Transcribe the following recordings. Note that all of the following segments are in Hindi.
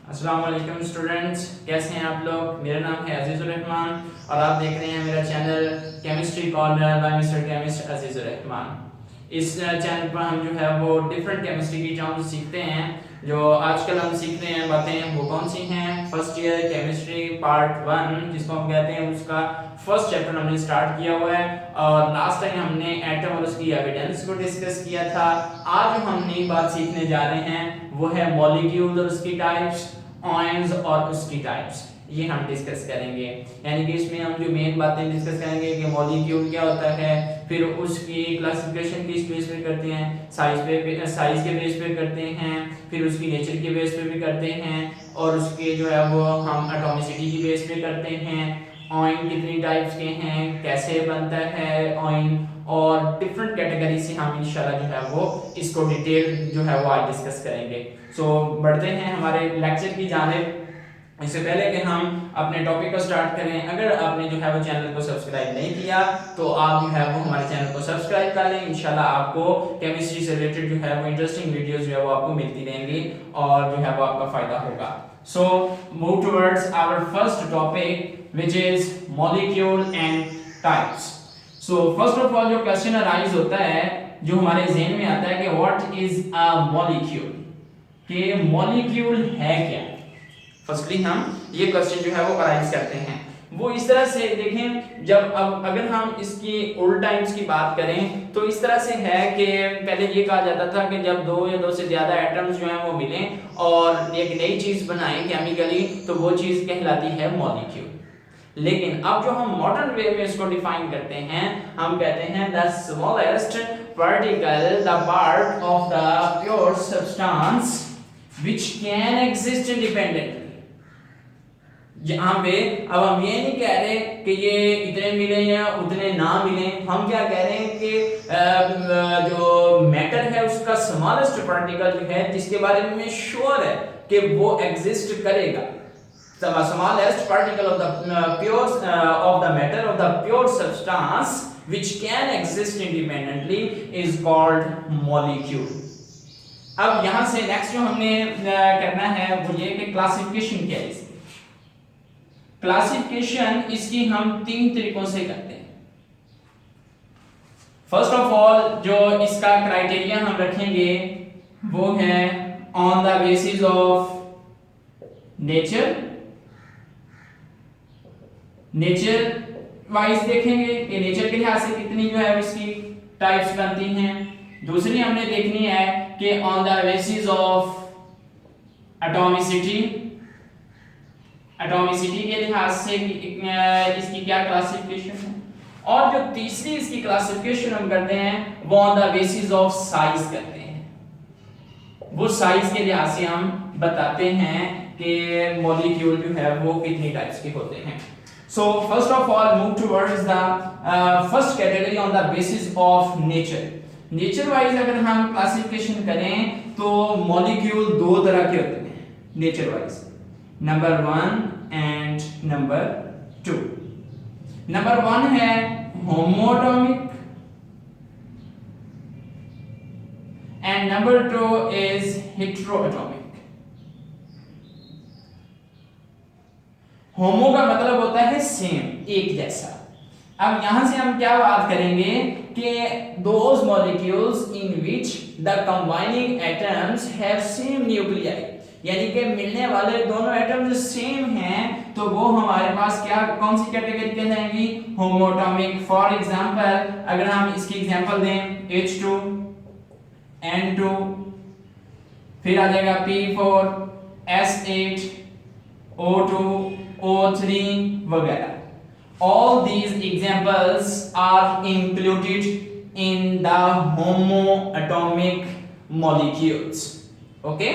अस्सलाम वालेकुम स्टूडेंट्स, कैसे हैं आप लोग। मेरा नाम है अजीज़ुर रहमान और आप देख रहे हैं मेरा channel chemistry corner by mister chemist Azizur Rahman. इस चैनल पर हम जो है वो डिफरेंट केमिस्ट्री की टर्म्स सीखते हैं। जो आजकल हम सीख रहे हैं बातें वो कौन सी हैं। फर्स्ट ईयर केमिस्ट्री पार्ट 1 जिसको हम कहते हैं, उसका फर्स्ट चैप्टर हमने स्टार्ट किया हुआ है और लास्ट टाइम हमने एटम और उसकी एविडेंस को डिस्कस किया था। आज जो हम नई बात सीखने जा रहे हैं वो है मॉलिक्यूल और उसकी टाइप्स, आयंस और उसकी टाइप्स, ये हम डिस्कस करेंगे। यानी कि इसमें हम जो मेन बातें डिस्कस करेंगे कि मॉलिक्यूल क्या होता है, फिर उसकी क्लासिफिकेशन किस बेस पे करते हैं, साइज के बेस पे करते हैं, फिर उसकी नेचर के बेस पे भी करते हैं और उसके जो है वो हम एटॉमिसिटी की बेस पे करते हैं। ऑइन कितनी टाइप्स के हैं, कैसे बनता है ऑइन, और डिफरेंट कैटेगरी से हम इंशाल्लाह जो है वो इसको डिटेल जो है वो आज डिस्कस करेंगे। सो बढ़ते हैं हमारे लेक्चर की जानिब। इससे पहले कि हम अपने टॉपिक को स्टार्ट करें, अगर आपने जो है वो चैनल को सब्सक्राइब नहीं किया तो आप जो है वो हमारे चैनल को सब्सक्राइब कर लें। इंशाल्लाह आपको केमिस्ट्री से रिलेटेड जो है वो इंटरेस्टिंग वीडियोस जो है वो आपको मिलती रहेंगी और जो है वो आपका फायदा होगा। So move towards our first topic which is molecule and types. So first of all जो क्वेश्चन अराइज होता है, जो हमारे ज़हन में आता है कि व्हाट इज अ मॉलिक्यूल, कि मॉलिक्यूल है क्या। फर्स्टली हम ये क्वेश्चन जो है वो अराइज करते हैं। वो इस तरह से देखें, जब अब अगर हम इसकी ओल्ड टाइम्स की बात करें तो इस तरह से है कि पहले ये कहा जाता था कि जब दो या दो से ज्यादा एटम्स जो हैं वो मिलें और एक नई चीज बनाएं केमिकली, तो वो चीज कहलाती है मॉलिक्यूल। लेकिन अब जो हम मॉडर्न वे में इसको डिफाइन करते हैं, हम कहते हैं the smallest particle, the part of the pure substance which can exist independently. यहाँ पे अब हम ये नहीं कह रहे कि ये इतने मिले या उतने ना मिले, हम क्या कह रहे हैं कि जो मैटर है उसका स्मॉलेस्ट पार्टिकल जो है जिसके बारे में श्योर है कि वो एग्जिस्ट करेगा, the smallest particle of the of the matter of the pure substance which can exist independently is called molecule। अब यहां से नेक्स्ट जो हमने करना है वो ये कि क्लासिफिकेशन क्या है इसकी। क्लासिफिकेशन इसकी हम तीन तरीकों से करते हैं। फर्स्ट ऑफ ऑल जो इसका क्राइटेरिया हम रखेंगे वो है on the basis of nature wise देखेंगे कि नेचर के लिहाज से कितनी जो है इसकी टाइप्स बनती हैं। दूसरी हमने देखनी है कि on the basis of atomicity के लिहाज से इसकी क्या क्लासिफिकेशन है। और जो तीसरी इसकी क्लासिफिकेशन हम करते हैं वो on the basis of size करते हैं। वो साइज के लिहाज से हम बताते हैं कि मॉलिक्यूल जो है वो कितनी टाइप्स के होते हैं। So first of all move towards the first category on the basis of nature। Nature wise अगर हम क्लासिफिकेशन करें तो मॉलिक्यूल दो तरह के होते हैं nature wise, number 1 and number 2। Number 1 है होमोएटॉमिक एंड नंबर 2 इज हेटेरोएटॉमिक। होमो का मतलब होता है सेम, एक जैसा। अब यहां से हम क्या बात करेंगे कि those molecules in which the combining atoms have same nuclei, यानी कि मिलने वाले दोनों एटम्स सेम हैं, तो वो हमारे पास क्या कौन सी कैटेगरी कहलाएंगी, होमोएटॉमिक। फॉर एग्जांपल अगर हम इसकी एग्जांपल दें H2 N2, फिर आ जाएगा P4 S8 O2 O3 वगैरह। All these examples are included in the homoatomic molecules। Okay?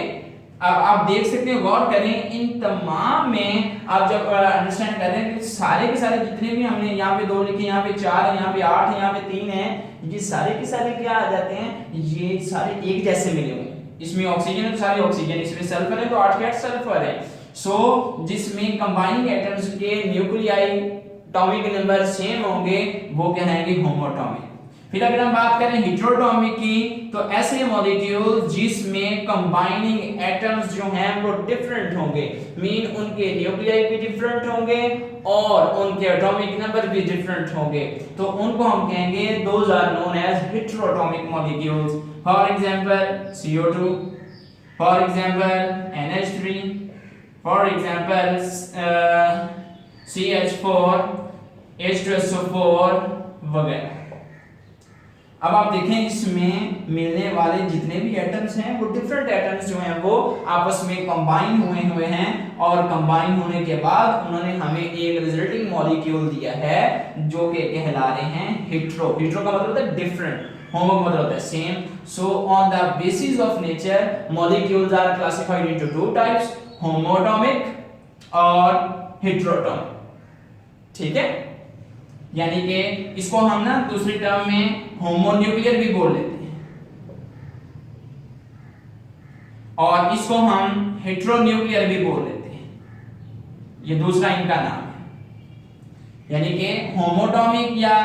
अब आप देख सकते हो, गौर करें इन तमाम में आप जब अंडरस्टैंड करें कि सारे के सारे जितने भी हमने यहाँ पे 2 लिखे, यहाँ पे 4 है, यहाँ पे 8 है, यहाँ पे 3 है, ये सारे के सारे क्या आ जाते हैं, ये सारे एक जैसे मिले हुए हैं। इसमें ऑक्सीजन है तो सारे ऑक्सीजन, इसमें सल्फर है तो 8 के 8 सल्फर है। जिसमें कंबाइनिंग एटम्स के न्यूक्लियाई एटॉमिक नंबर सेम होंगे वो कहलाएंगे होमोएटॉमिक। फिर अगर हम बात करें हेटेरोटॉमिक की, तो ऐसे मॉलिक्यूल जिसमें कंबाइनिंग एटम्स जो हैं वो डिफरेंट होंगे, मीन उनके न्यूक्लियाई भी डिफरेंट होंगे और उनके एटॉमिक नंबर भी डिफरेंट होंगे, तो उनको हम कहेंगे those are known as heteroatomic molecules. For example CO2, for example NH3, for example CH4, H2SO4 वगैरह। अब आप देखें इसमें मिलने वाले जितने भी एटम्स हैं वो डिफरेंट एटम्स जो हैं वो आपस में कंबाइन हुए हैं और कंबाइन होने के बाद उन्होंने हमें एक रिजल्टिंग मॉलिक्यूल दिया है जो कि कहला रहे हैं हेटेरो। हेटेरो का मतलब होता है डिफरेंट, होमो का मतलब होता है same. So on the basis of nature molecules are classified into two types, homoatomic और हेटेरोटॉमिक। ठीक है, यानी कि इसको हम ना दूसरी टर्म में होमोन्यूक्लियर भी बोल लेते हैं और इसको हम हेटेरोन्यूक्लियर भी बोल लेते हैं, ये दूसरा इनका नाम है। यानी कि होमोटॉमिक या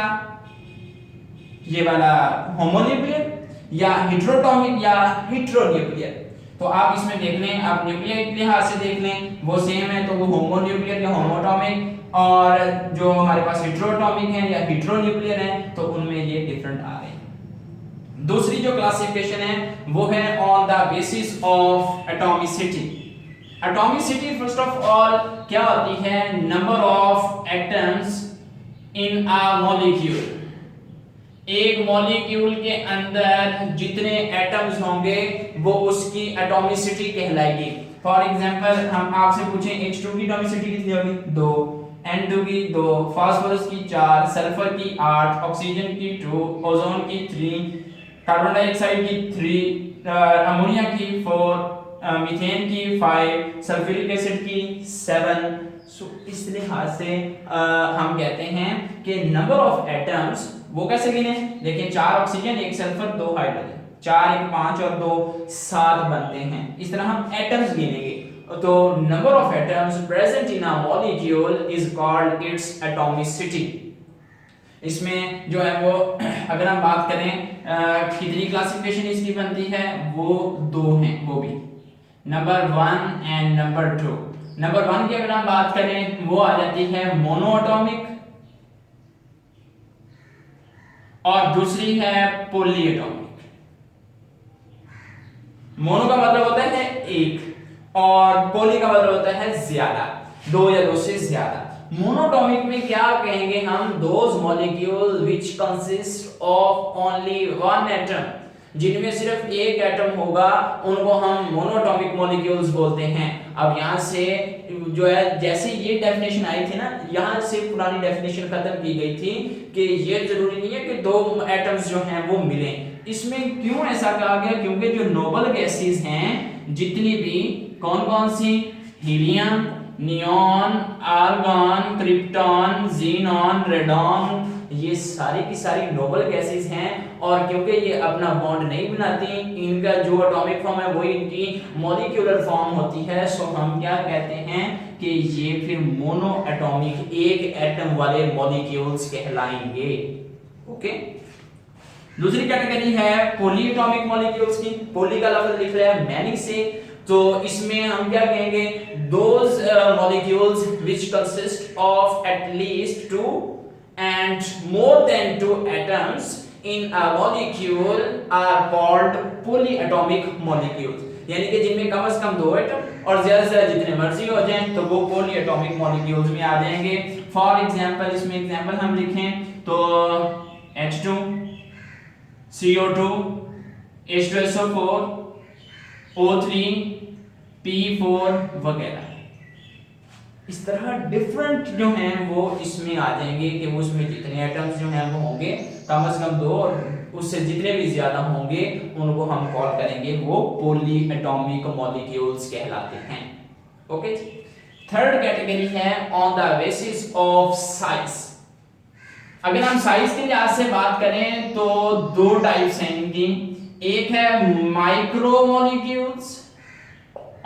ये वाला होमोन्यूक्लियर या हेटेरोटॉमिक या हेटेरोन्यूक्लियर। तो आप इसमें देख लें, आप न्यूक्लियर के लिहाज से देख लें वो सेम है, तो वो होमोन्यूक्लियर या होमोटॉमिक, और जो हमारे पास हेटेरोटॉमिक है या हेटेरोन्यूक्लियर है तो उनमें ये डिफरेंट आ रहे हैं। दूसरी जो क्लासिफिकेशन है वो है on the basis of atomicity. Atomicity first of all क्या होती है, number of atoms in a molecule. एक मॉलिक्यूल के अंदर जितने एटम्स होंगे वो उसकी एटॉमिसिटी कहलाएगी। फॉर एग्जांपल हम आपसे पूछें H2 की एटॉमिसिटी कितनी होगी, 2, N2 की 2, फास्फोरस की 4, सल्फर की 8, ऑक्सीजन की 2, ओजोन की 3, कार्बन डाइऑक्साइड की 3, अमोनिया की 4, मीथेन की 5, सल्फ्यूरिक एसिड की 7। सो इस लिहाज से हम कहते हैं कि नंबर ऑफ एटम्स वो कैसे गिने, देखिए 4 ऑक्सीजन, 1 सल्फर, 2 हाइड्रोजन, 4 1 5 और 2 7 बनते हैं। इस तरह हम एटम्स गिनेंगे। तो number of atoms present in a molecule is called its atomicity. इसमें जो है वो अगर हम बात करें कितनी क्लासिफिकेशन इसकी बनती है, वो 2 हैं, वो भी नंबर 1 एंड नंबर 2। नंबर 1 की अगर हम बात करें वो आ जाती है मोनोएटॉमिक और दूसरी है पॉलीएटॉमिक। मोनो का मतलब होता है एक और पॉली का मतलब होता है ज्यादा, 2 या 2 से ज्यादा। मोनोटॉमिक में क्या कहेंगे हम, those molecule which consist of only one atom, जिनमें सिर्फ एक एटम होगा उनको हम मोनोटॉमिक मॉलिक्यूल्स बोलते हैं। अब यहां से जो है जैसे ये डेफिनेशन आई थी ना, यहां से पुरानी डेफिनेशन खत्म की गई थी कि ये जरूरी नहीं है कि 2 एटम्स जो हैं वो मिलें। इसमें क्यों ऐसा कहा गया, क्योंकि जो नोबल गैसेस हैं जितनी भी, कौन कौन सी, helium, neon, argon, krypton, xenon, radon, ये सारी की सारी नोबल गैसेस हैं और क्योंकि ये अपना बॉन्ड नहीं बनाती, इनका जो एटॉमिक फॉर्म है वही इनकी मॉलिक्यूलर फॉर्म होती है। सो हम क्या कहते हैं कि ये फिर मोनो एटॉमिक, एक एटम वाले मॉलिक्यूल्स कहलाएंगे। ओके, दूसरी कैटेगरी है पॉलीएटॉमिक मॉलिक्यूल्स की। पॉली का लफ्ज लिख रहा है मैनी से, तो इसमें हम क्या कहेंगे, those molecules which consist of at least 2 and more than 2 atoms in a molecule are called polyatomic molecules। यानी कि जिनमें कम से कम 2 एटम और ज्यादा से ज्यादा जितने मर्जी हो जाएं तो वो polyatomic molecules में आ जाएंगे। फॉर एग्जांपल इसमें एग्जांपल हम लिखें तो H2, CO2, H2SO4, O3, P4 वगैरह। इस तरह डिफरेंट जो हैं वो इसमें आ जाएंगे कि उसमें जितने एटम्स जो हैं वो होंगे कम से कम 2 और उससे जितने भी ज्यादा होंगे उनको हम कॉल करेंगे वो पॉलीएटॉमिक मॉलिक्यूल्स कहलाते हैं। ओके, थर्ड कैटेगरी है on the basis of size. अगर हम साइज के लिहाज से बात करें तो 2 टाइप्स हैं इनकी, एक है माइक्रोमोलिक्यूल्स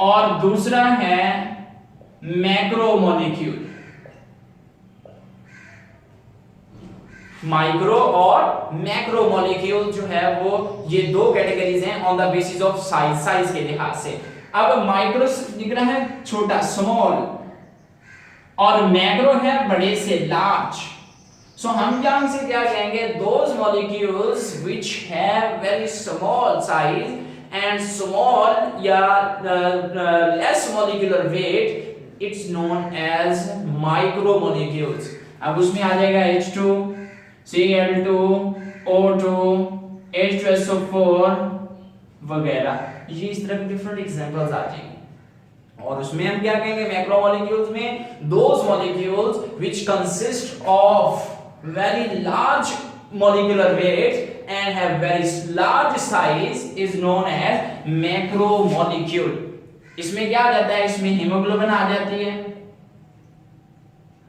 और दूसरा है मैक्रोमोलिक्यूल। माइक्रो और मैक्रो मॉलिक्यूल जो है वो ये दो कैटेगरीज हैं on the basis of size, size के लिहाज से। अब माइक्रो दिख रहा है छोटा, स्मॉल, और मैक्रो है बड़े से, लार्ज। सो हम यहां से क्या कहेंगे, those molecules which have very small size and small या less molecular weight, it's known as micro molecules. अब उसमें आ जाएगा H2, Cl2, O2, H2SO4 वगैरह, ये इस तरह के डिफरेंट एग्जांपल्स आ जाएंगे। और उसमें हम क्या कहेंगे, मैक्रो मॉलिक्यूल्स में those molecules which consist of very large molecular weight and have very large size is known as macromolecule। इसमें क्या आ जाता है, इसमें हीमोग्लोबिन आ जाती है,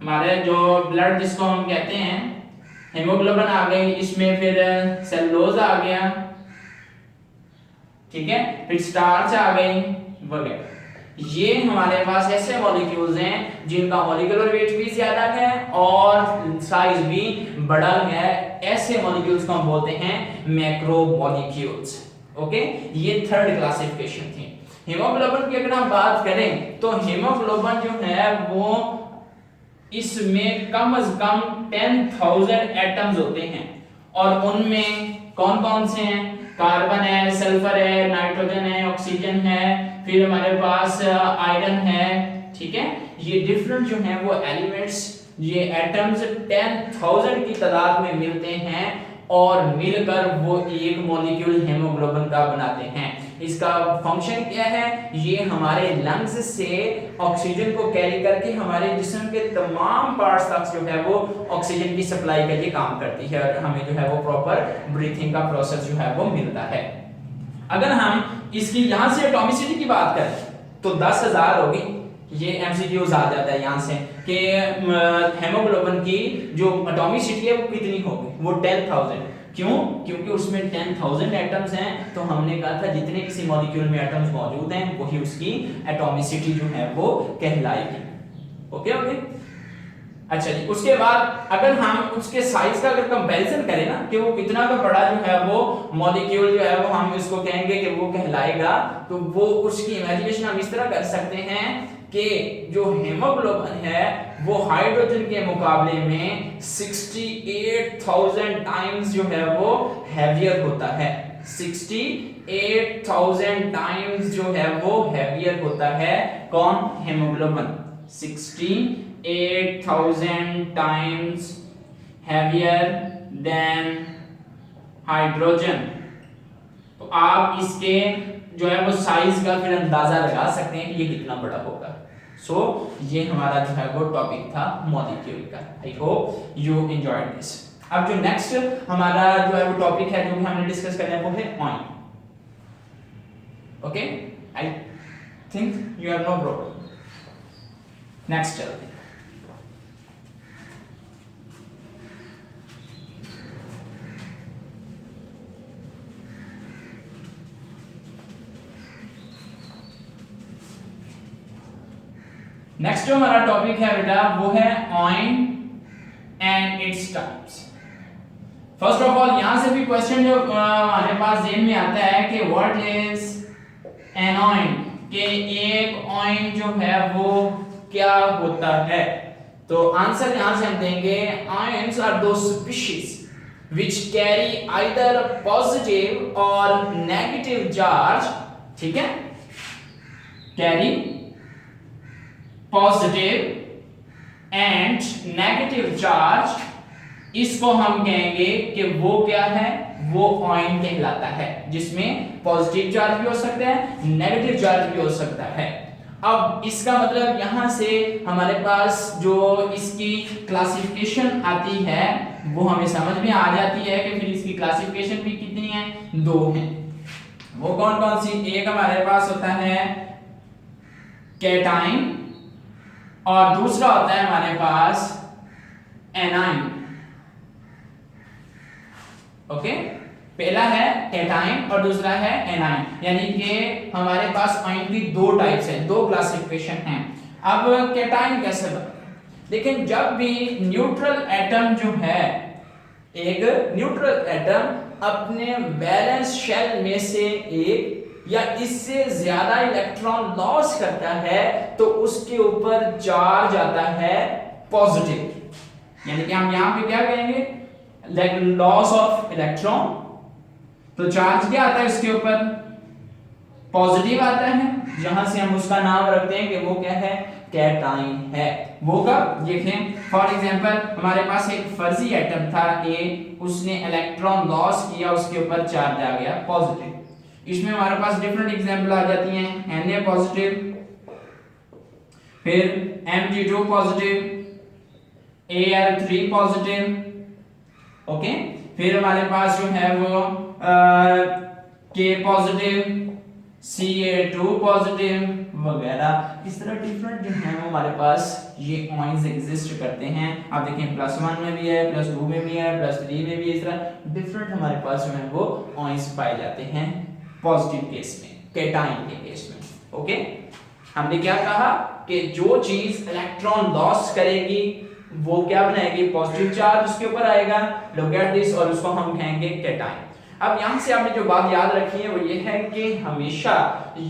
हमारे जो ब्लड जिसको हम कहते हैं, हीमोग्लोबिन आ गई, इसमें फिर सेलुलोज आ गया, ठीक है, फिर स्टार्च आ गई वगैरह। ये हमारे पास ऐसे मॉलिक्यूल्स हैं जिनका मॉलिक्यूलर वेट भी ज्यादा है और साइज भी बड़ा है, ऐसे मॉलिक्यूल्स को हम बोलते हैं मैक्रोमोलिक्यूल्स। ओके, ये थर्ड क्लासिफिकेशन थी। हीमोग्लोबिन की अगर हम बात करें तो हीमोग्लोबिन जो है वो इसमें कम से कम 10,000 एटम्स होते हैं, और उनमें कौन कौन से हैं, कार्बन है, सल्फर है, नाइट्रोजन है, ऑक्सीजन है, फिर हमारे पास आयरन है, ठीक है। ये डिफरेंट जो है वो एलिमेंट्स, ये एटम्स 10,000 की तादाद में मिलते हैं और मिलकर वो एक मॉलिक्यूल हीमोग्लोबिन का बनाते हैं। इसका फंक्शन क्या है, ये हमारे लंग्स से ऑक्सीजन को कैरी करके हमारे जिस्म के तमाम पार्ट्स तक जो है वो ऑक्सीजन की सप्लाई के लिए काम करती है और हमें जो है वो प्रॉपर ब्रीथिंग का प्रोसेस जो है वो मिलता है। अगर हम इसकी यहाँ से एटॉमिसिटी की बात करें तो 10,000 होगी, ये एमसीक्यूज आ जाता है यहाँ से कि हेमोग्लोबिन की जो एटॉमिसिटी है वो कितनी होगी, वो 10,000। क्यों? क्योंकि उसमें 10,000 एटम्स हैं, तो हमने कहा था जितने किसी मॉलिक्यूल में एटम्स मौजूद हैं वही उसकी एटॉमिसिटी जो है वो कहलाएगी। ओके ओके, अच्छा जी। उसके बाद अगर हम उसके साइज का अगर कंपैरिजन करें ना कि वो कितना का बड़ा जो है वो मॉलिक्यूल जो है वो हम इसको कहेंगे कि वो कहलाएगा, तो वो उसकी इमेजिनेशन हम इस तरह कर सकते हैं कि जो हीमोग्लोबिन है वो हाइड्रोजन के मुकाबले में 68,000 टाइम्स जो है वो हैवियर होता है। 68,000 टाइम्स जो है वो हैवियर होता है, कौन? Haemoglobin. 68,000 times heavier than hydrogen. तो आप इसके जो है वो साइज का फिर अंदाजा लगा सकते हैं कि ये कितना बड़ा होगा। सो ये हमारा जो है वो टॉपिक था मॉलिक्यूल का। I hope you enjoyed this. अब जो नेक्स्ट हमारा जो है वो टॉपिक है जो भी हमने डिस्कस करना है वो है oil. Okay, I think you have no problem. Next चलते हैं। नेक्स्ट जो हमारा टॉपिक है बेटा वो है oil and its types. First of all यहां से भी क्वेश्चन जो हमारे पास जेन में आता है कि व्हाट इज एन ऑयल, कि एक ऑयल जो है वो क्या होता है। तो आंसर यहां से हम देंगे आयंस आर दो species which carry either positive or negative charge, ठीक है, carry positive and negative charge, इसको हम कहेंगे कि वो क्या है, वो ऑयल कहलाता है, जिसमें पॉजिटिव चार्ज भी हो सकता है, नेगेटिव चार्ज भी हो सकता है। अब इसका मतलब यहां से हमारे पास जो इसकी क्लासिफिकेशन आती है वो हमें समझ में आ जाती है कि फिर इसकी क्लासिफिकेशन भी कितनी है, दो हैं। वो कौन कौन सी? एक हमारे पास होता है कैटाइन और दूसरा होता है हमारे पास एनाइन। ओके, पहला है कैटाइन और दूसरा है एनाइन, यानी कि हमारे पास आयन की दो टाइप्स है, दो क्लासिफिकेशन हैं। अब कैटाइन कैसे बने? लेकिन जब भी न्यूट्रल एटम जो है एक न्यूट्रल एटम अपने वैलेंस शेल में से एक या इससे ज्यादा इलेक्ट्रॉन लॉस करता है तो उसके ऊपर चार्ज आता है पॉजिटिव। यानी कि हम यहां पे क्या कहेंगे, लॉस ऑफ इलेक्ट्रॉन, तो चार्ज क्या आता है उसके ऊपर, पॉजिटिव आता है, जहां से हम उसका नाम रखते हैं कि वो क्या है, कैटाइन है। वो कब, देखें फॉर एग्जांपल हमारे पास एक फर्जी एटम था ए, उसने इलेक्ट्रॉन लॉस किया, उसके ऊपर चार्ज आ गया पॉजिटिव। इसमें हमारे पास डिफरेंट एग्जांपल आ जाती हैं, Na पॉजिटिव, फिर Mg2 positive, Al3 positive, okay, फिर हमारे पास जो है वो K पॉजिटिव, Ca2 पॉजिटिव वगैरह। इस तरह डिफरेंट जो है वो हमारे पास ये आयंस एग्जिस्ट करते हैं। आप देखें +1 में भी है, +2 में भी है, +3 में भी, इस तरह डिफरेंट हमारे पास जो है वो आयंस पाए जाते हैं पॉजिटिव केस में, कैटाइन के केस में। ओके, हमने क्या कहा कि जो चीज इलेक्ट्रॉन लॉस करेगी वो क्या बनाएगी, पॉजिटिव चार्ज उसके ऊपर आएगा, लुक एट दिस, और उसको हम कहेंगे कैटाइन। अब यहां से आपने जो बात याद रखी है वो ये है कि हमेशा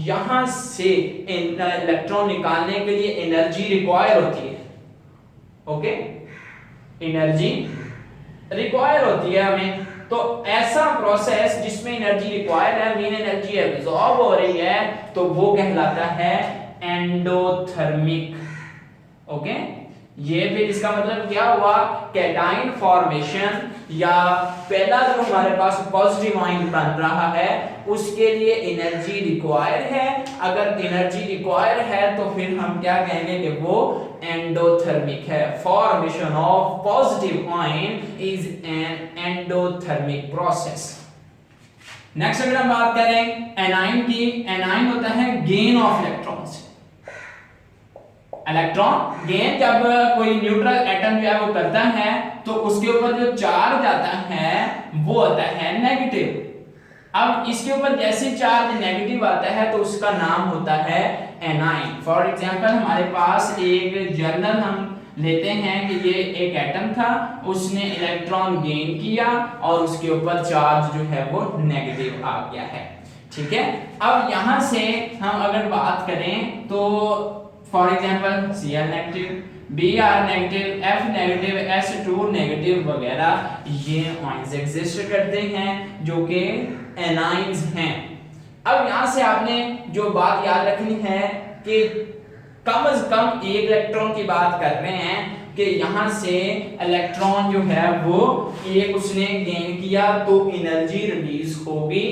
यहां से इलेक्ट्रॉन निकालने के लिए एनर्जी रिक्वायर होती है। ओके, एनर्जी रिक्वायर होती है हमें, तो ऐसा प्रोसेस जिसमें एनर्जी रिक्वायर्ड है, मीन एनर्जी एब्जॉर्ब हो रही है, तो वो कहलाता है एंडोथर्मिक। ओके, ये फिर इसका मतलब क्या हुआ, कैटाइन फॉर्मेशन, या पहला जो हमारे पास पॉजिटिव आयन बन रहा है उसके लिए एनर्जी रिक्वायर है। अगर एनर्जी रिक्वायर है तो फिर हम क्या कहेंगे कि वो एंडोथर्मिक है। Formation of positive ion is an endothermic process. Next अगर हम बात करें एनाइन की, एनाइन होता है gain of electrons. Electron gain जब कोई न्यूट्रल एटम जो है वो करता है तो उसके ऊपर जो चार्ज आता है वो आता है नेगेटिव। अब इसके ऊपर जैसे चार्ज नेगेटिव आता है तो उसका नाम होता है एनाइन। फॉर एग्जांपल हमारे पास एक जर्नल हम लेते हैं कि ये एक एटम था, उसने इलेक्ट्रॉन गेन किया और उसके ऊपर चार्ज जो है वो नेगेटिव आ गया है। ठीक है, अब यहां से हम अगर बात करें तो for example Cl negative, Br negative, F negative, S2 negative वगैरह ये आयंस एग्जिस्ट करते हैं जो कि एनाइंस हैं। अब यहां से आपने जो बात याद रखनी है कि कम से कम एक इलेक्ट्रॉन की बात कर रहे हैं कि यहां से इलेक्ट्रॉन जो है वो एक उसने गेन किया तो एनर्जी रिलीज होगी,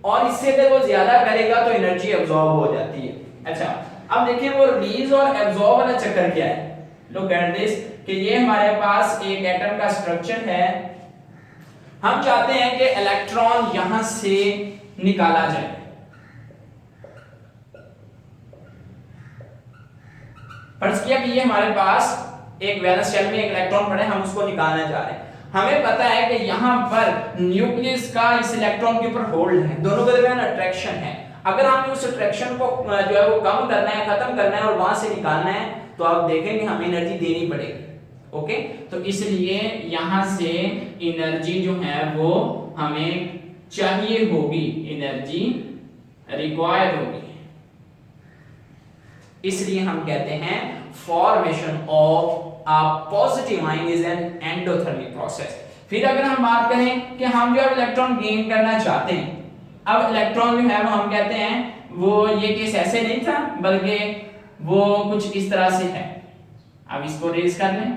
और इससे अगर वो ज्यादा करेगा तो एनर्जी अब्सॉर्ब हो जाती है। अच्छा, अब देखिए वो रिलीज और एब्सॉर्ब वाला चक्कर क्या है। लुक एट दिस कि ये हमारे पास एक एटम का स्ट्रक्चर है, हम चाहते हैं कि इलेक्ट्रॉन यहां से निकाला जाए। फर्ज किया कि ये हमारे पास एक वैलेंस शेल में एक इलेक्ट्रॉन पड़े, हम उसको निकालना चाह रहे हैं। हमें पता है कि यहां पर न्यूक्लियस का इस इलेक्ट्रॉन के ऊपर होल्ड है, दोनों के दरमियान अट्रैक्शन है। अगर हमें उस अट्रैक्शन को जो है वो कम करना है, खत्म करना है और वहां से निकालना है तो आप देखेंगे हमें एनर्जी देनी पड़ेगी। ओके, तो इसलिए यहां से एनर्जी जो है वो हमें चाहिए होगी, एनर्जी रिक्वायर्ड होगी। इसलिए हम कहते हैं formation of a positive ion is an endothermic process. फिर अगर हम बात करें कि हम जो इलेक्ट्रॉन गेन करना चाहते हैं, अब इलेक्ट्रॉन जो है वो हम कहते हैं वो ये केस ऐसे नहीं था बल्कि वो कुछ इस तरह से है। अब इसको रेज कर लें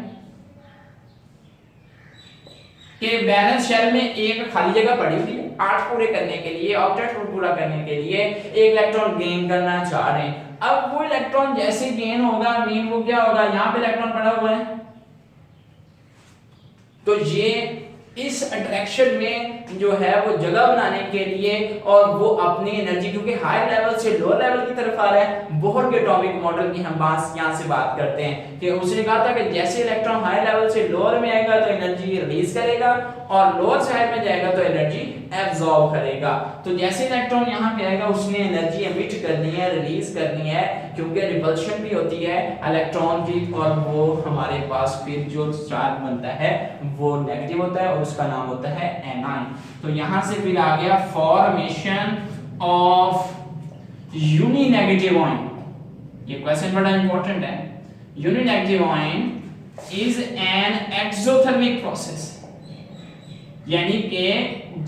कि वैलेंस शेल में एक खाली जगह पड़ी हुई है, पार्ट पूरे करने के लिए, ऑब्जेक्ट पूरा करने के लिए एक इलेक्ट्रॉन गेन करना चाह रहे हैं। अब वो इलेक्ट्रॉन जैसे गेन होगा, मीन वो क्या होगा, यहां पे इलेक्ट्रॉन पड़ा हुआ है तो ये इस अट्रैक्शन में जो है वो जगह बनाने के लिए और वो अपनी एनर्जी, क्योंकि हाई लेवल से लो लेवल की तरफ आ रहा है, बोहर के एटॉमिक मॉडल की हम यहां से बात करते हैं कि उसने कहा था कि जैसे इलेक्ट्रॉन हाई लेवल से लोअर में आएगा तो एनर्जी रिलीज करेगा और लोअर साइड में जाएगा तो एनर्जी एब्जॉर्ब करेगा। तो जैसे इलेक्ट्रॉन यहाँ पे आएगा उसने एनर्जी एमिट करनी है, रिलीज करनी है, क्योंकि रिपल्शन भी होती है इलेक्ट्रॉन की, और वो हमारे पास फिर जो चार्ज बनता है वो नेगेटिव होता है और उसका नाम होता है एनायन। तो यहाँ से फिर आ गया फॉर्मेशन ऑफ यूनिनेगेटिव आयन। ये क्वेश्चन बड़ा इंपॉर्टेंट है। Uninegative ion is an exothermic process, यानी कि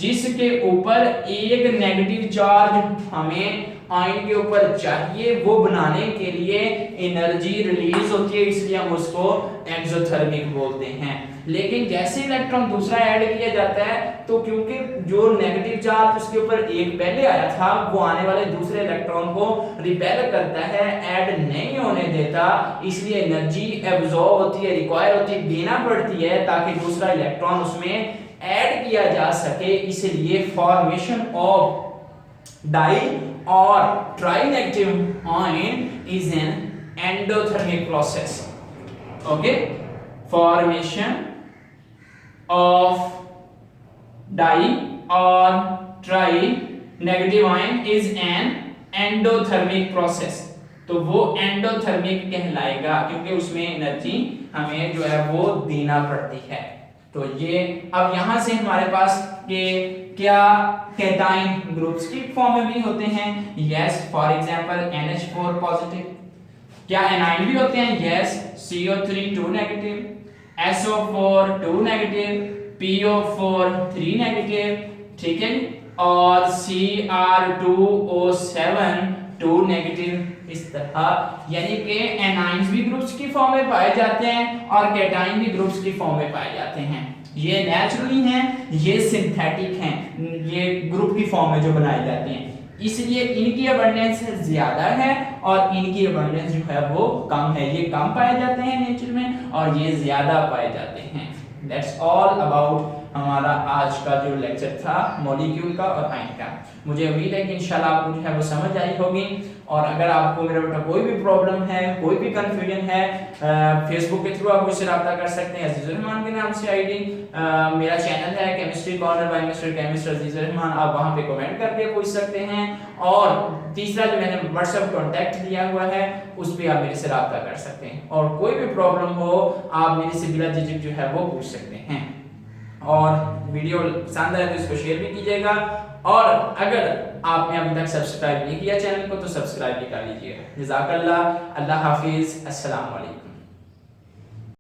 जिसके ऊपर एक नेगेटिव चार्ज हमें आयन के ऊपर चाहिए, वो बनाने के लिए एनर्जी रिलीज होती है, इसलिए हम उसको एक्सोथर्मिक बोलते हैं। लेकिन जैसे इलेक्ट्रॉन दूसरा ऐड किया जाता है, तो क्योंकि जो नेगेटिव चार्ज उसके ऊपर एक पहले आया था वो आने वाले दूसरे इलेक्ट्रॉन को रिपेल करता है, ऐड नहीं होने देता, इसलिए एनर्जी एब्जॉर्ब होती है, रिक्वायर होती है, देना पड़ती है ताकि दूसरा इलेक्ट्रॉन उसमें ऐड किया जा सके। इसलिए फॉर्मेशन ऑफ डाई और tri negative ion is an endothermic process. Okay, formation of di और tri negative ion is an endothermic process. तो वो एंडोथर्मिक कहलाएगा क्योंकि उसमें एनर्जी हमें जो है वो देना पड़ती है। तो ये अब यहां से हमारे पास के क्या कैटाइन ग्रुप्स की फॉर्म में भी होते हैं। Yes, for example NH4 positive. क्या एनाइन भी होते हैं? Yes, CO3 2 negative, SO4 2 negative, PO4 3 negative, ठीक है, और Cr2O7 2 नेगेटिव। इस तरह यानी कि एनाइंस भी ग्रुप्स की फॉर्म में पाए जाते हैं और कैटाइन भी ग्रुप्स की फॉर्म में पाए जाते हैं। ये नेचुरली हैं, ये सिंथेटिक हैं, ये ग्रुप की फॉर्म में जो बनाए जाते हैं, इसलिए इनकी अबंडेंस ज्यादा है और इनकी अबंडेंस जो है वो कम है। ये कम पाए जाते हैं नेचर में और ये ज्यादा पाए जाते हैं। दैट्स ऑल अबाउट हमारा आज का जो लेक्चर था मॉलिक्यूल का और आयन का। मुझे उम्मीद है कि इंशाल्लाह आपको जो है वो समझ आई होगी। और अगर आपको मेरे बेटा कोई भी प्रॉब्लम है, कोई भी कंफ्यूजन है, फेसबुक के थ्रू आप मुझसे रब्ता कर सकते हैं अजीजुर रहमान के नाम से आईडी। मेरा चैनल है chemistry corner by mister chemist Azizur Rahman, आप वहां पे कमेंट करके पूछ सकते हैं। और तीसरा जो मैंने व्हाट्सएप कॉन्टैक्ट दिया हुआ है उस पर आप मेरे से रब्ता कर सकते हैं और कोई भी प्रॉब्लम हो आप मेरे से बिला झिझक जो है वो पूछ सकते हैं। और वीडियो पसंद आए तो इसको शेयर भी कीजिएगा और अगर आपने अभी तक सब्सक्राइब नहीं किया चैनल को तो सब्सक्राइब भी कर लीजिएगा। जज़ाकल्लाह, अल्लाह हाफिज, अस्सलाम वालेकुम।